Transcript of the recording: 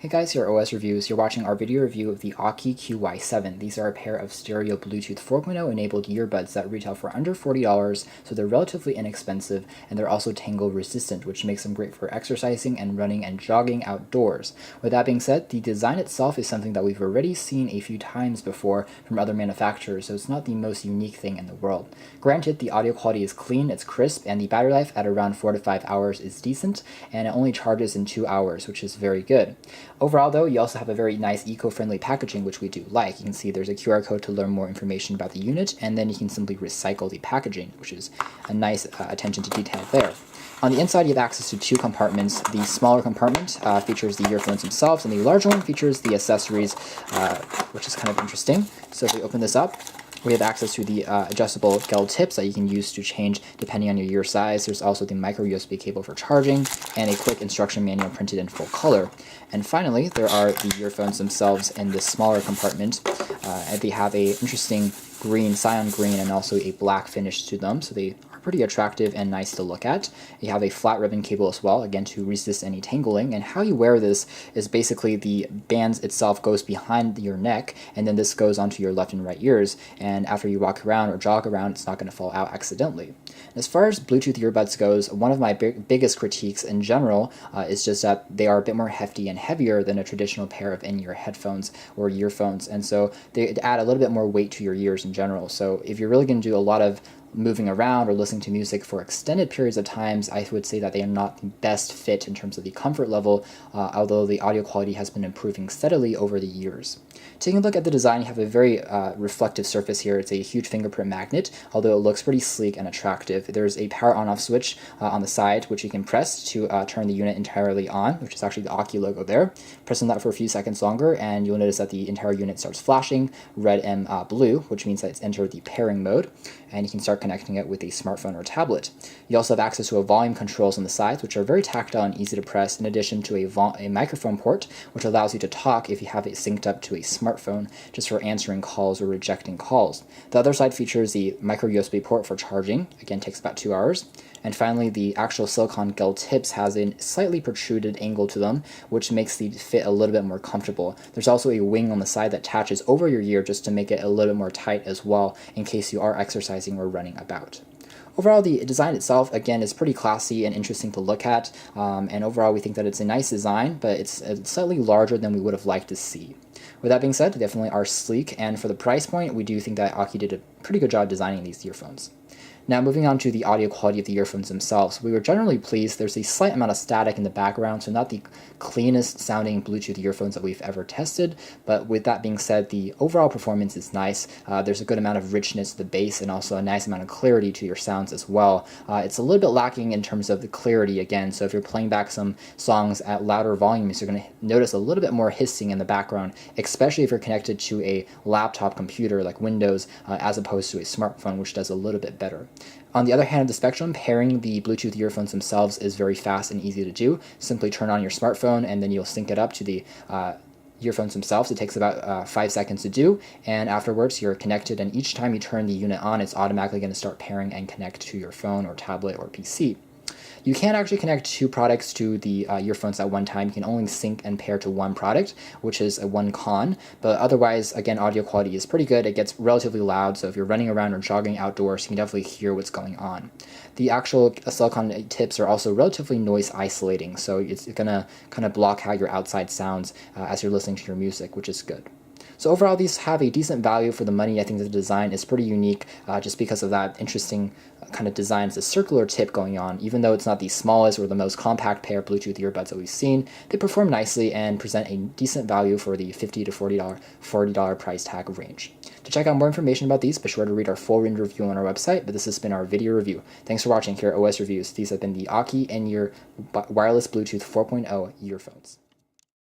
Hey guys, here at OS Reviews. You're watching our video review of the Aukey QCY7. These are a pair of stereo Bluetooth 4.0 enabled earbuds that retail for under $40, so they're relatively inexpensive, and they're also tangle resistant, which makes them great for exercising and running and jogging outdoors. With that being said, the design itself is something that we've already seen a few times before from other manufacturers, so it's not the most unique thing in the world. Granted, the audio quality is clean, it's crisp, and the battery life at around 4 to 5 hours is decent, and it only charges in 2 hours, which is very good. Overall, though, you also have a very nice eco-friendly packaging, which we do like. You can see there's a QR code to learn more information about the unit, and then you can simply recycle the packaging, which is a nice attention to detail there. On the inside, you have access to 2 compartments. The smaller compartment features the earphones themselves, and the larger one features the accessories, which is kind of interesting. So if we open this up, we have access to the adjustable gel tips that you can use to change depending on your ear size. There's also the micro USB cable for charging, and a quick instruction manual printed in full color. And finally, there are the earphones themselves in this smaller compartment. They have a interesting green, cyan green, and also a black finish to them, so they are pretty attractive and nice to look at. You have a flat ribbon cable as well, again to resist any tangling, and how you wear this is basically the band itself goes behind your neck, and then this goes onto your left and right ears, and after you walk around or jog around, it's not going to fall out accidentally. As far as Bluetooth earbuds goes, one of my biggest critiques in general is just that they are a bit more hefty and heavier than a traditional pair of in-ear headphones or earphones, and so they add a little bit more weight to your ears in general. So if you're really going to do a lot of moving around or listening to music for extended periods of times, I would say that they are not the best fit in terms of the comfort level, although the audio quality has been improving steadily over the years. Taking a look at the design, you have a very reflective surface here. It's a huge fingerprint magnet, although it looks pretty sleek and attractive. There's a power on-off switch on the side, which you can press to turn the unit entirely on, which is actually the Aukey logo there. Pressing that for a few seconds longer, and you'll notice that the entire unit starts flashing red and blue, which means that it's entered the pairing mode, and you can start connecting it with a smartphone or tablet. You also have access to a volume controls on the sides, which are very tactile and easy to press, in addition to a microphone port, which allows you to talk if you have it synced up to a smartphone, just for answering calls or rejecting calls. The other side features the micro USB port for charging, again takes about 2 hours. And finally, the actual silicone gel tips has a slightly protruded angle to them, which makes the fit a little bit more comfortable. There's also a wing on the side that attaches over your ear just to make it a little bit more tight as well, in case you are exercising or running about. Overall, the design itself, again, is pretty classy and interesting to look at, and overall we think that it's a nice design, but it's slightly larger than we would have liked to see. With that being said, they definitely are sleek, and for the price point, we do think that Aukey did a pretty good job designing these earphones. Now, moving on to the audio quality of the earphones themselves, we were generally pleased. There's a slight amount of static in the background, so not the cleanest sounding Bluetooth earphones that we've ever tested, but with that being said, the overall performance is nice. There's a good amount of richness to the bass and also a nice amount of clarity to your sounds as well. It's a little bit lacking in terms of the clarity again, so if you're playing back some songs at louder volumes, you're going to notice a little bit more hissing in the background, especially if you're connected to a laptop computer like Windows as opposed to a smartphone, which does a little bit better. On the other hand of the spectrum, pairing the Bluetooth earphones themselves is very fast and easy to do. Simply turn on your smartphone and then you'll sync it up to the earphones themselves. It takes about 5 seconds to do, and afterwards you're connected, and each time you turn the unit on, it's automatically going to start pairing and connect to your phone or tablet or PC. You can't actually connect 2 products to the earphones at one time. You can only sync and pair to one product, which is one con, but otherwise, again, audio quality is pretty good. It gets relatively loud, so if you're running around or jogging outdoors, you can definitely hear what's going on. The actual silicone tips are also relatively noise isolating, so it's going to kind of block out your outside sounds as you're listening to your music, which is good. So overall, these have a decent value for the money. I think the design is pretty unique just because of that interesting kind of design. It's a circular tip going on. Even though it's not the smallest or the most compact pair of Bluetooth earbuds that we've seen, they perform nicely and present a decent value for the $50 to $40 price tag range. To check out more information about these, be sure to read our full range review on our website, but this has been our video review. Thanks for watching here at OS Reviews. These have been the Aukey in-ear wireless Bluetooth 4.0 earphones.